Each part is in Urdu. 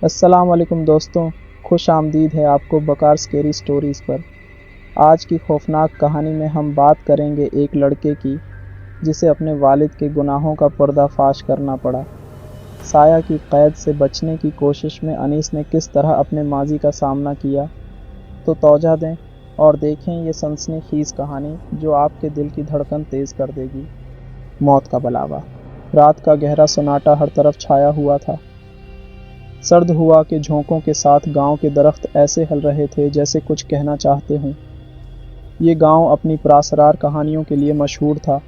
السلام علیکم دوستوں، خوش آمدید ہے آپ کو بکار سکیری سٹوریز پر۔ آج کی خوفناک کہانی میں ہم بات کریں گے ایک لڑکے کی جسے اپنے والد کے گناہوں کا پردہ فاش کرنا پڑا۔ سایہ کی قید سے بچنے کی کوشش میں انیس نے کس طرح اپنے ماضی کا سامنا کیا، تو توجہ دیں اور دیکھیں یہ سنسنی خیز کہانی جو آپ کے دل کی دھڑکن تیز کر دے گی۔ موت کا بلاوا۔ رات کا گہرا سناٹا ہر طرف چھایا ہوا تھا۔ سرد ہوا کے جھونکوں کے ساتھ گاؤں کے درخت ایسے ہل رہے تھے جیسے کچھ کہنا چاہتے ہوں۔ یہ گاؤں اپنی پراسرار کہانیوں کے لیے مشہور تھا،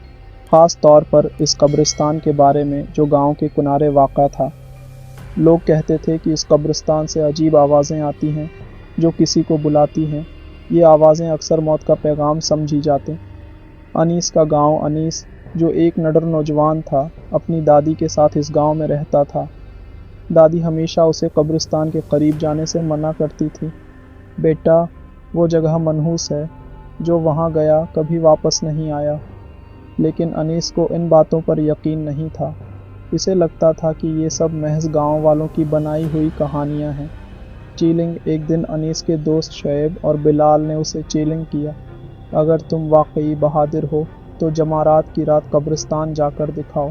خاص طور پر اس قبرستان کے بارے میں جو گاؤں کے کنارے واقع تھا۔ لوگ کہتے تھے کہ اس قبرستان سے عجیب آوازیں آتی ہیں جو کسی کو بلاتی ہیں۔ یہ آوازیں اکثر موت کا پیغام سمجھی جاتے۔ انیس کا گاؤں۔ انیس جو ایک نڈر نوجوان تھا، اپنی دادی کے ساتھ اس گاؤں میں رہتا تھا۔ دادی ہمیشہ اسے قبرستان کے قریب جانے سے منع کرتی تھی۔ بیٹا، وہ جگہ منحوس ہے، جو وہاں گیا کبھی واپس نہیں آیا۔ لیکن انیس کو ان باتوں پر یقین نہیں تھا۔ اسے لگتا تھا کہ یہ سب محض گاؤں والوں کی بنائی ہوئی کہانیاں ہیں۔ چیلنگ۔ ایک دن انیس کے دوست شعیب اور بلال نے اسے چیلنگ کیا، اگر تم واقعی بہادر ہو تو جمعرات کی رات قبرستان جا کر دکھاؤ۔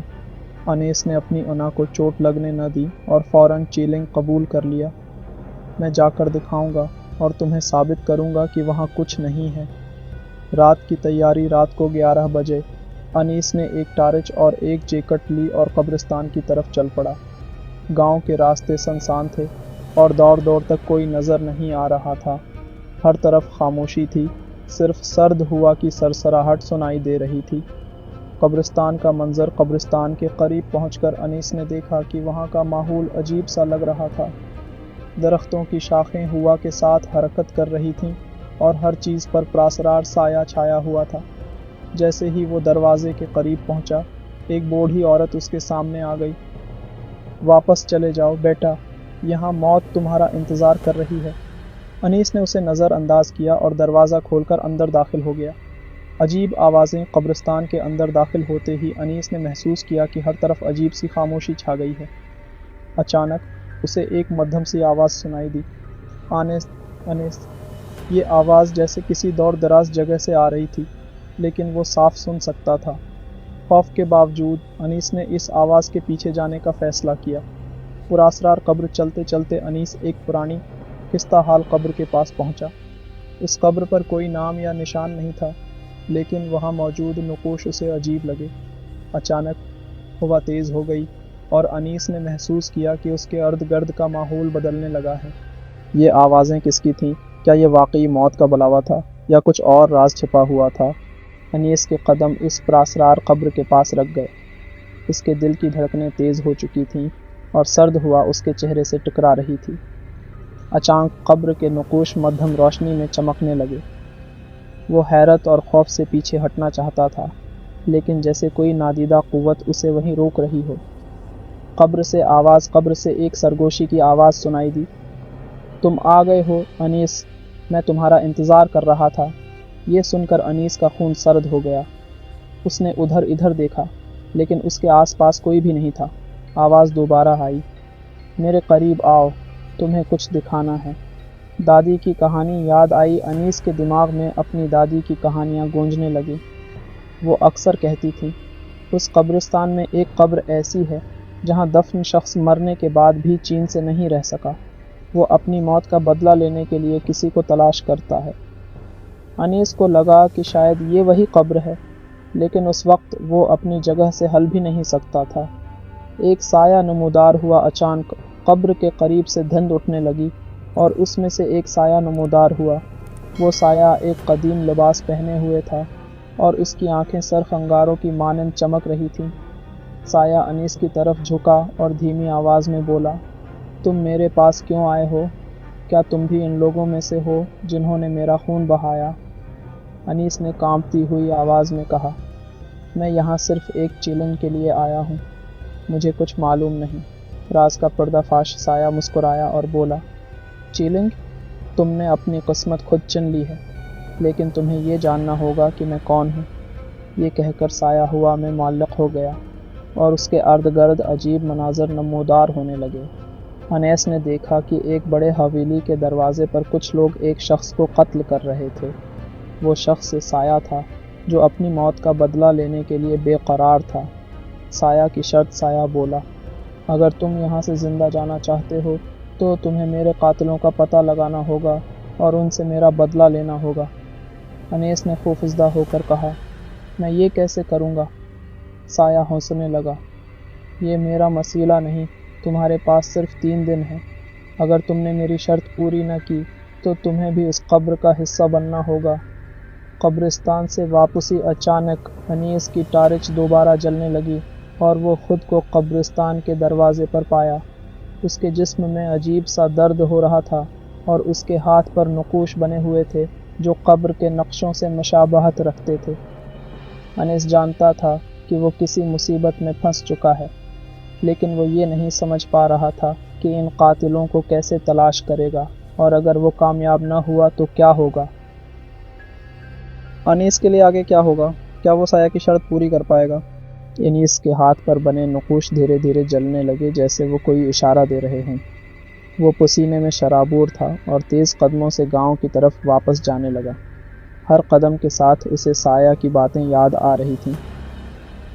انیس نے اپنی انا کو چوٹ لگنے نہ دی اور فوراً چیلنگ قبول کر لیا۔ میں جا کر دکھاؤں گا اور تمہیں ثابت کروں گا کہ وہاں کچھ نہیں ہے۔ رات کی تیاری۔ رات کو 11 بجے انیس نے ایک ٹارچ اور ایک جیکٹ لی اور قبرستان کی طرف چل پڑا۔ گاؤں کے راستے سنسان تھے اور دوڑ تک کوئی نظر نہیں آ رہا تھا۔ ہر طرف خاموشی تھی، صرف سرد ہوا کی سرسراہٹ سنائی دے رہی تھی۔ قبرستان کا منظر۔ قبرستان کے قریب پہنچ کر انیس نے دیکھا کہ وہاں کا ماحول عجیب سا لگ رہا تھا۔ درختوں کی شاخیں ہوا کے ساتھ حرکت کر رہی تھیں اور ہر چیز پر پراسرار سایہ چھایا ہوا تھا۔ جیسے ہی وہ دروازے کے قریب پہنچا، ایک بوڑھی عورت اس کے سامنے آ گئی۔ واپس چلے جاؤ بیٹا، یہاں موت تمہارا انتظار کر رہی ہے۔ انیس نے اسے نظر انداز کیا اور دروازہ کھول کر اندر داخل ہو گیا۔ عجیب آوازیں۔ قبرستان کے اندر داخل ہوتے ہی انیس نے محسوس کیا کہ ہر طرف عجیب سی خاموشی چھا گئی ہے۔ اچانک اسے ایک مدھم سی آواز سنائی دی، انیس، انیس۔ یہ آواز جیسے کسی دور دراز جگہ سے آ رہی تھی، لیکن وہ صاف سن سکتا تھا۔ خوف کے باوجود انیس نے اس آواز کے پیچھے جانے کا فیصلہ کیا۔ پراسرار قبر چلتے چلتے انیس ایک پرانی خستہ حال قبر کے پاس پہنچا۔ اس قبر پر کوئی نام یا نشان نہیں تھا، لیکن وہاں موجود نقوش اسے عجیب لگے۔ اچانک ہوا تیز ہو گئی اور انیس نے محسوس کیا کہ اس کے ارد گرد کا ماحول بدلنے لگا ہے۔ یہ آوازیں کس کی تھیں؟ کیا یہ واقعی موت کا بلاوا تھا یا کچھ اور راز چھپا ہوا تھا؟ انیس کے قدم اس پراسرار قبر کے پاس رک گئے۔ اس کے دل کی دھڑکنیں تیز ہو چکی تھیں اور سرد ہوا اس کے چہرے سے ٹکرا رہی تھی۔ اچانک قبر کے نقوش مدھم روشنی میں چمکنے لگے۔ وہ حیرت اور خوف سے پیچھے ہٹنا چاہتا تھا، لیکن جیسے کوئی نادیدہ قوت اسے وہیں روک رہی ہو۔ قبر سے ایک سرگوشی کی آواز سنائی دی، تم آ گئے ہو انیس، میں تمہارا انتظار کر رہا تھا۔ یہ سن کر انیس کا خون سرد ہو گیا۔ اس نے ادھر دیکھا، لیکن اس کے آس پاس کوئی بھی نہیں تھا۔ آواز دوبارہ آئی، میرے قریب آؤ، تمہیں کچھ دکھانا ہے۔ دادی کی کہانی یاد آئی۔ انیس کے دماغ میں اپنی دادی کی کہانیاں گونجنے لگیں۔ وہ اکثر کہتی تھی، اس قبرستان میں ایک قبر ایسی ہے جہاں دفن شخص مرنے کے بعد بھی چین سے نہیں رہ سکا۔ وہ اپنی موت کا بدلہ لینے کے لیے کسی کو تلاش کرتا ہے۔ انیس کو لگا کہ شاید یہ وہی قبر ہے، لیکن اس وقت وہ اپنی جگہ سے ہل بھی نہیں سکتا تھا۔ ایک سایہ نمودار ہوا۔ اچانک قبر کے قریب سے دھند اٹھنے لگی اور اس میں سے ایک سایہ نمودار ہوا۔ وہ سایہ ایک قدیم لباس پہنے ہوئے تھا اور اس کی آنکھیں سرخ انگاروں کی مانند چمک رہی تھیں۔ سایہ انیس کی طرف جھکا اور دھیمی آواز میں بولا، تم میرے پاس کیوں آئے ہو؟ کیا تم بھی ان لوگوں میں سے ہو جنہوں نے میرا خون بہایا؟ انیس نے کانپتی ہوئی آواز میں کہا، میں یہاں صرف ایک چیلنج کے لیے آیا ہوں، مجھے کچھ معلوم نہیں۔ راز کا پردہ فاش۔ سایہ مسکرایا اور بولا، چیلنج؟ تم نے اپنی قسمت خود چن لی ہے، لیکن تمہیں یہ جاننا ہوگا کہ میں کون ہوں۔ یہ کہہ کر سایہ ہوا میں معلق ہو گیا اور اس کے ارد گرد عجیب مناظر نمودار ہونے لگے۔ انیس نے دیکھا کہ ایک بڑے حویلی کے دروازے پر کچھ لوگ ایک شخص کو قتل کر رہے تھے۔ وہ شخص سایہ تھا جو اپنی موت کا بدلہ لینے کے لیے بے قرار تھا۔ سایہ کی شرط سایہ بولا، اگر تم یہاں سے زندہ جانا چاہتے ہو تو تمہیں میرے قاتلوں کا پتہ لگانا ہوگا اور ان سے میرا بدلہ لینا ہوگا۔ انیس نے خوفزدہ ہو کر کہا، میں یہ کیسے کروں گا؟ سایہ ہنسنے لگا، یہ میرا مسئلہ نہیں، تمہارے پاس صرف 3 دن ہیں۔ اگر تم نے میری شرط پوری نہ کی تو تمہیں بھی اس قبر کا حصہ بننا ہوگا۔ قبرستان سے واپسی اچانک انیس کی ٹارچ دوبارہ جلنے لگی اور وہ خود کو قبرستان کے دروازے پر پایا۔ اس کے جسم میں عجیب سا درد ہو رہا تھا اور اس کے ہاتھ پر نقوش بنے ہوئے تھے جو قبر کے نقشوں سے مشابہت رکھتے تھے۔ انیس جانتا تھا کہ وہ کسی مصیبت میں پھنس چکا ہے، لیکن وہ یہ نہیں سمجھ پا رہا تھا کہ ان قاتلوں کو کیسے تلاش کرے گا اور اگر وہ کامیاب نہ ہوا تو کیا ہوگا۔ انیس کے لیے آگے کیا ہوگا؟ کیا وہ سایہ کی شرط پوری کر پائے گا؟ انیس کے ہاتھ پر بنے نقوش دھیرے دھیرے جلنے لگے جیسے وہ کوئی اشارہ دے رہے ہوں۔ وہ پسینے میں شرابور تھا اور تیز قدموں سے گاؤں کی طرف واپس جانے لگا۔ ہر قدم کے ساتھ اسے سایہ کی باتیں یاد آ رہی تھیں۔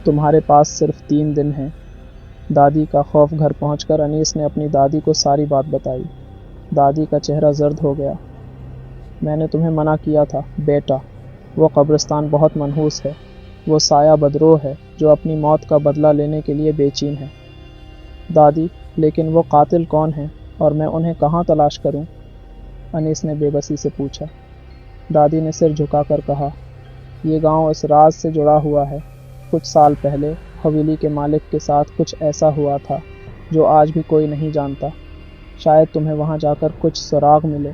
تمہارے پاس صرف 3 دن ہیں۔ دادی کا خوف گھر پہنچ کر انیس نے اپنی دادی کو ساری بات بتائی۔ دادی کا چہرہ زرد ہو گیا۔ میں نے تمہیں منع کیا تھا بیٹا، وہ قبرستان بہت منحوس ہے۔ وہ سایہ بدروح ہے جو اپنی موت کا بدلہ لینے کے لیے بے چین ہے۔ دادی، لیکن وہ قاتل کون ہیں اور میں انہیں کہاں تلاش کروں؟ انیس نے بے بسی سے پوچھا۔ دادی نے سر جھکا کر کہا، یہ گاؤں اس راز سے جڑا ہوا ہے۔ کچھ سال پہلے حویلی کے مالک کے ساتھ کچھ ایسا ہوا تھا جو آج بھی کوئی نہیں جانتا۔ شاید تمہیں وہاں جا کر کچھ سراغ ملے۔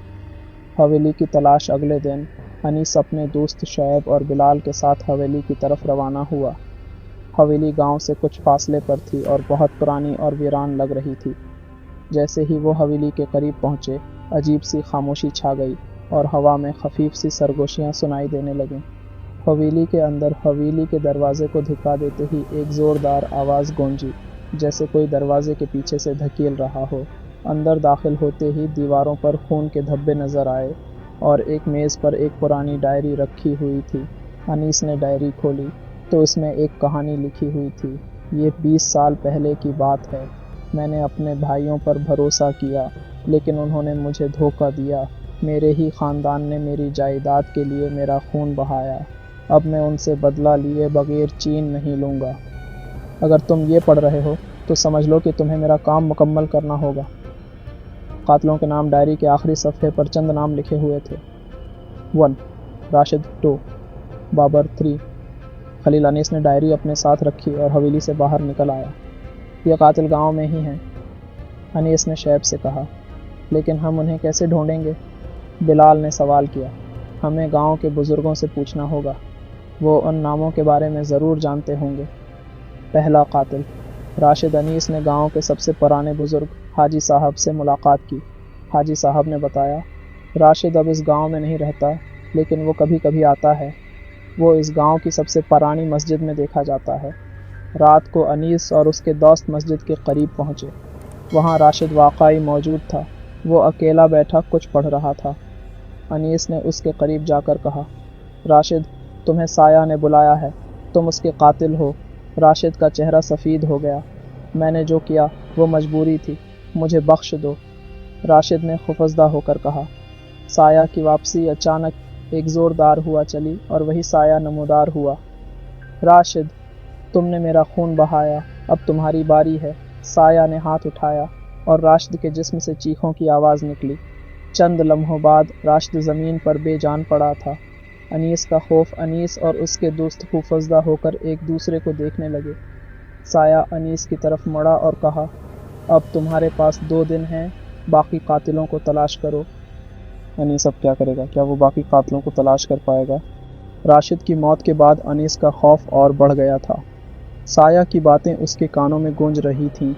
حویلی کی تلاش اگلے دن انیس اپنے دوست شعیب اور بلال کے ساتھ حویلی کی طرف روانہ ہوا۔ حویلی گاؤں سے کچھ فاصلے پر تھی اور بہت پرانی اور ویران لگ رہی تھی۔ جیسے ہی وہ حویلی کے قریب پہنچے، عجیب سی خاموشی چھا گئی اور ہوا میں خفیف سی سرگوشیاں سنائی دینے لگیں۔ حویلی کے اندر حویلی کے دروازے کو دھکا دیتے ہی ایک زوردار آواز گونجی، جیسے کوئی دروازے کے پیچھے سے دھکیل رہا ہو۔ اندر داخل ہوتے ہی دیواروں پر خون کے دھبے نظر آئے اور ایک میز پر ایک پرانی ڈائری رکھی ہوئی تھی۔ انیس نے ڈائری کھولی تو اس میں ایک کہانی لکھی ہوئی تھی۔ یہ 20 سال پہلے کی بات ہے۔ میں نے اپنے بھائیوں پر بھروسہ کیا لیکن انہوں نے مجھے دھوکہ دیا۔ میرے ہی خاندان نے میری جائیداد کے لیے میرا خون بہایا۔ اب میں ان سے بدلہ لیے بغیر چین نہیں لوں گا۔ اگر تم یہ پڑھ رہے ہو تو سمجھ لو کہ تمہیں میرا کام مکمل کرنا ہوگا۔ قاتلوں کے نام ڈائری کے آخری صفحے پر چند نام لکھے ہوئے تھے۔ 1 راشد 2 بابر 3 خلیل۔ انیس نے ڈائری اپنے ساتھ رکھی اور حویلی سے باہر نکل آیا۔ یہ قاتل گاؤں میں ہی ہیں، انیس نے شعیب سے کہا، لیکن ہم انہیں کیسے ڈھونڈیں گے؟ بلال نے سوال کیا۔ ہمیں گاؤں کے بزرگوں سے پوچھنا ہوگا، وہ ان ناموں کے بارے میں ضرور جانتے ہوں گے۔ پہلا قاتل راشد۔ انیس نے گاؤں کے سب سے پرانے بزرگ حاجی صاحب سے ملاقات کی۔ حاجی صاحب نے بتایا، راشد اب اس گاؤں میں نہیں رہتا لیکن وہ کبھی کبھی آتا ہے۔ وہ اس گاؤں کی سب سے پرانی مسجد میں دیکھا جاتا ہے۔ رات کو انیس اور اس کے دوست مسجد کے قریب پہنچے۔ وہاں راشد واقعی موجود تھا۔ وہ اکیلا بیٹھا کچھ پڑھ رہا تھا۔ انیس نے اس کے قریب جا کر کہا، راشد، تمہیں سایہ نے بلایا ہے، تم اس کے قاتل ہو۔ راشد کا چہرہ سفید ہو گیا۔ میں نے جو کیا وہ مجبوری تھی، مجھے بخش دو، راشد نے خفزدہ ہو کر کہا۔ سایہ کی واپسی اچانک ایک زوردار ہوا چلی اور وہی سایہ نمودار ہوا۔ راشد، تم نے میرا خون بہایا، اب تمہاری باری ہے۔ سایہ نے ہاتھ اٹھایا اور راشد کے جسم سے چیخوں کی آواز نکلی۔ چند لمحوں بعد راشد زمین پر بے جان پڑا تھا۔ انیس کا خوف انیس اور اس کے دوست خوفزدہ ہو کر ایک دوسرے کو دیکھنے لگے۔ سایہ انیس کی طرف مڑا اور کہا، اب تمہارے پاس 2 دن ہیں، باقی قاتلوں کو تلاش کرو۔ انیس اب کیا کرے گا؟ کیا وہ باقی قاتلوں کو تلاش کر پائے گا؟ راشد کی موت کے بعد انیس کا خوف اور بڑھ گیا تھا۔ سایہ کی باتیں اس کے کانوں میں گونج رہی تھیں۔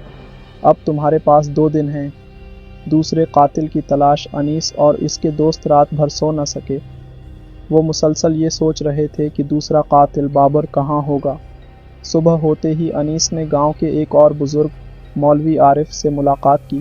اب تمہارے پاس 2 دن ہیں، دوسرے قاتل کی تلاش۔ انیس اور اس کے دوست رات بھر سو نہ سکے۔ وہ مسلسل یہ سوچ رہے تھے کہ دوسرا قاتل بابر کہاں ہوگا۔ صبح ہوتے ہی انیس نے گاؤں کے ایک اور بزرگ مولوی عارف سے ملاقات کی۔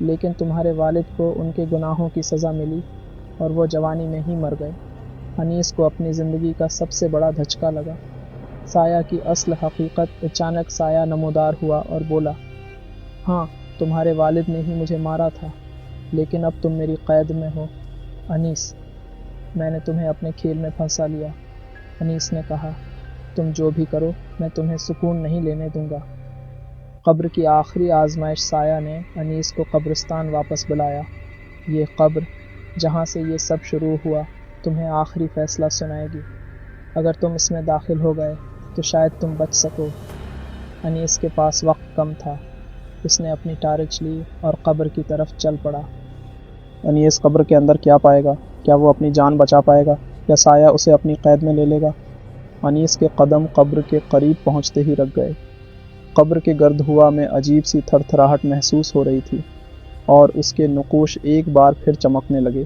لیکن تمہارے والد کو ان کے گناہوں کی سزا ملی اور وہ جوانی میں ہی مر گئے۔ انیس کو اپنی زندگی کا سب سے بڑا دھچکا لگا۔ سایہ کی اصل حقیقت اچانک سایہ نمودار ہوا اور بولا، ہاں، تمہارے والد نے ہی مجھے مارا تھا، لیکن اب تم میری قید میں ہو۔ انیس، میں نے تمہیں اپنے کھیل میں پھنسا لیا۔ انیس نے کہا، تم جو بھی کرو میں تمہیں سکون نہیں لینے دوں گا۔ قبر کی آخری آزمائش سایہ نے انیس کو قبرستان واپس بلایا۔ یہ قبر جہاں سے یہ سب شروع ہوا تمہیں آخری فیصلہ سنائے گی۔ اگر تم اس میں داخل ہو گئے تو شاید تم بچ سکو۔ انیس کے پاس وقت کم تھا۔ اس نے اپنی ٹارچ لی اور قبر کی طرف چل پڑا۔ انیس قبر کے اندر کیا پائے گا؟ کیا وہ اپنی جان بچا پائے گا یا سایہ اسے اپنی قید میں لے لے گا؟ انیس کے قدم قبر کے قریب پہنچتے ہی رک گئے۔ قبر کے گرد ہوا میں عجیب سی تھر تھراہٹ محسوس ہو رہی تھی اور اس کے نقوش ایک بار پھر چمکنے لگے۔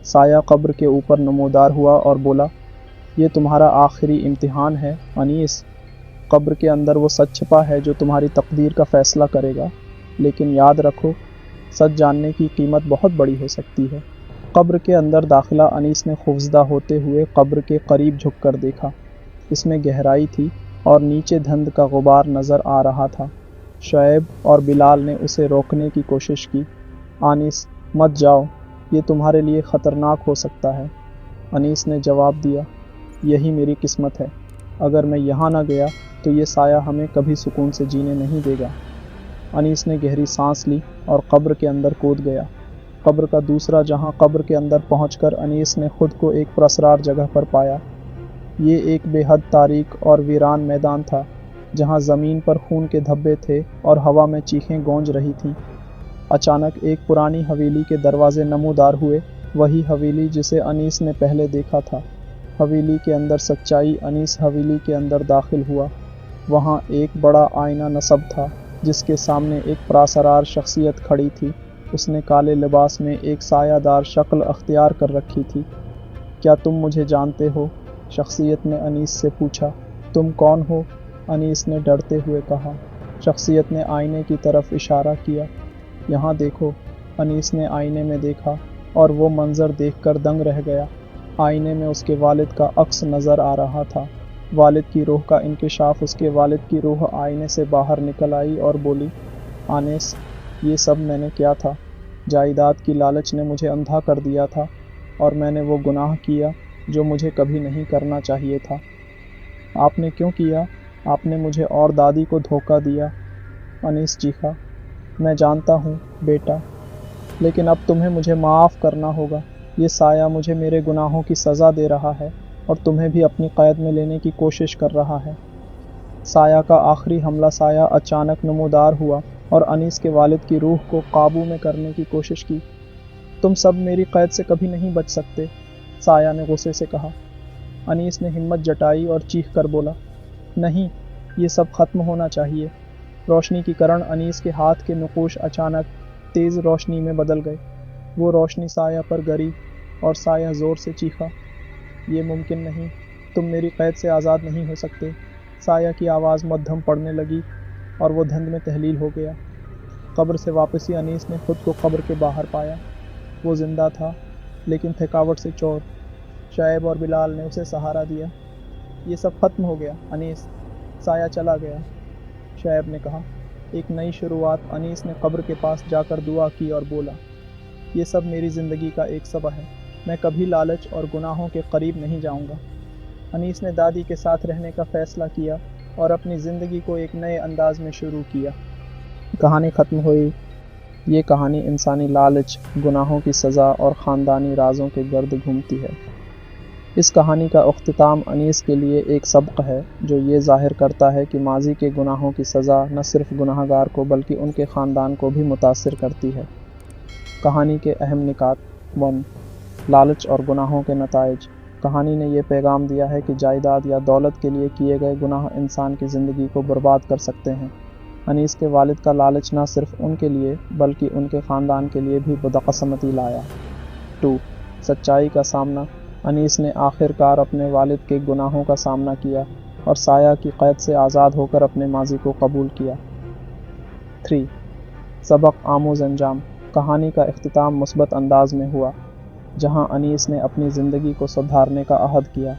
سایہ قبر کے اوپر نمودار ہوا اور بولا، یہ تمہارا آخری امتحان ہے انیس۔ قبر کے اندر وہ سچ چھپا ہے جو تمہاری تقدیر کا فیصلہ کرے گا، لیکن یاد رکھو، سچ جاننے کی قیمت بہت بڑی ہو سکتی ہے۔ قبر کے اندر داخلہ انیس نے خوفزدہ ہوتے ہوئے قبر کے قریب جھک کر دیکھا۔ اس میں گہرائی تھی اور نیچے دھند کا غبار نظر آ رہا تھا۔ شعیب اور بلال نے اسے روکنے کی کوشش کی۔ انیس، مت جاؤ، یہ تمہارے لیے خطرناک ہو سکتا ہے۔ انیس نے جواب دیا، یہی میری قسمت ہے، اگر میں یہاں نہ گیا تو یہ سایہ ہمیں کبھی سکون سے جینے نہیں دے گا۔ انیس نے گہری سانس لی اور قبر کے اندر کود گیا۔ قبر کا دوسرا جہاں قبر کے اندر پہنچ کر انیس نے خود کو ایک پراسرار جگہ پر پایا۔ یہ ایک بے حد تاریک اور ویران میدان تھا جہاں زمین پر خون کے دھبے تھے اور ہوا میں چیخیں گونج رہی تھیں۔ اچانک ایک پرانی حویلی کے دروازے نمودار ہوئے، وہی حویلی جسے انیس نے پہلے دیکھا تھا۔ حویلی کے اندر سچائی۔ انیس حویلی کے اندر داخل ہوا۔ وہاں ایک بڑا آئینہ نصب تھا جس کے سامنے ایک پراسرار شخصیت کھڑی تھی۔ اس نے کالے لباس میں ایک سایہ دار شکل اختیار کر رکھی تھی۔ کیا تم مجھے جانتے ہو؟ شخصیت نے انیس سے پوچھا۔ تم کون ہو؟ انیس نے ڈرتے ہوئے کہا۔ شخصیت نے آئینے کی طرف اشارہ کیا۔ یہاں دیکھو۔ انیس نے آئینے میں دیکھا اور وہ منظر دیکھ کر دنگ رہ گیا۔ آئینے میں اس کے والد کا عکس نظر آ رہا تھا۔ والد کی روح کا انکشاف۔ اس کے والد کی روح آئینے سے باہر نکل آئی اور بولی، انیس، یہ سب میں نے کیا تھا؟ جائیداد کی لالچ نے مجھے اندھا کر دیا تھا اور میں نے وہ گناہ کیا جو مجھے کبھی نہیں کرنا چاہیے تھا۔ آپ نے کیوں کیا؟ آپ نے مجھے اور دادی کو دھوکہ دیا۔ انیس چیخا۔ میں جانتا ہوں بیٹا، لیکن اب تمہیں مجھے معاف کرنا ہوگا۔ یہ سایہ مجھے میرے گناہوں کی سزا دے رہا ہے اور تمہیں بھی اپنی قید میں لینے کی کوشش کر رہا ہے۔ سایہ کا آخری حملہ سایہ اچانک نمودار ہوا اور انیس کے والد کی روح کو قابو میں کرنے کی کوشش کی۔ تم سب میری قید سے کبھی نہیں بچ سکتے، سایہ نے غصے سے کہا۔ انیس نے ہمت جٹائی اور چیخ کر بولا، نہیں، یہ سب ختم ہونا چاہیے۔ روشنی کی کرن انیس کے ہاتھ کے نقوش اچانک تیز روشنی میں بدل گئے۔ وہ روشنی سایہ پر گری اور سایہ زور سے چیخا، یہ ممکن نہیں، تم میری قید سے آزاد نہیں ہو سکتے۔ سایہ کی آواز مدھم پڑنے لگی اور وہ دھند میں تحلیل ہو گیا۔ قبر سے واپسی انیس نے خود کو قبر کے باہر پایا۔ وہ زندہ تھا لیکن تھکاوٹ سے چور۔ شعیب اور بلال نے اسے سہارا دیا۔ یہ سب ختم ہو گیا انیس، سایہ چلا گیا، شعیب نے کہا۔ ایک نئی شروعات۔ انیس نے قبر کے پاس جا کر دعا کی اور بولا، یہ سب میری زندگی کا ایک سبق ہے، میں کبھی لالچ اور گناہوں کے قریب نہیں جاؤں گا۔ انیس نے دادی کے ساتھ رہنے کا فیصلہ کیا اور اپنی زندگی کو ایک نئے انداز میں شروع کیا۔ کہانی ختم ہوئی۔ یہ کہانی انسانی لالچ، گناہوں کی سزا اور خاندانی رازوں کے گرد گھومتی ہے۔ اس کہانی کا اختتام انیس کے لیے ایک سبق ہے جو یہ ظاہر کرتا ہے کہ ماضی کے گناہوں کی سزا نہ صرف گناہ گار کو بلکہ ان کے خاندان کو بھی متاثر کرتی ہے۔ کہانی کے اہم نکات۔ 1. لالچ اور گناہوں کے نتائج۔ کہانی نے یہ پیغام دیا ہے کہ جائیداد یا دولت کے لیے کیے گئے گناہ انسان کی زندگی کو برباد کر سکتے ہیں۔ انیس کے والد کا لالچ نہ صرف ان کے لیے بلکہ ان کے خاندان کے لیے بھی بدقسمتی لایا۔ 2. سچائی کا سامنا۔ انیس نے آخر کار اپنے والد کے گناہوں کا سامنا کیا اور سایہ کی قید سے آزاد ہو کر اپنے ماضی کو قبول کیا۔ 3. سبق آموز انجام۔ کہانی کا اختتام مثبت انداز میں ہوا، جہاں انیس نے اپنی زندگی کو سدھارنے کا عہد کیا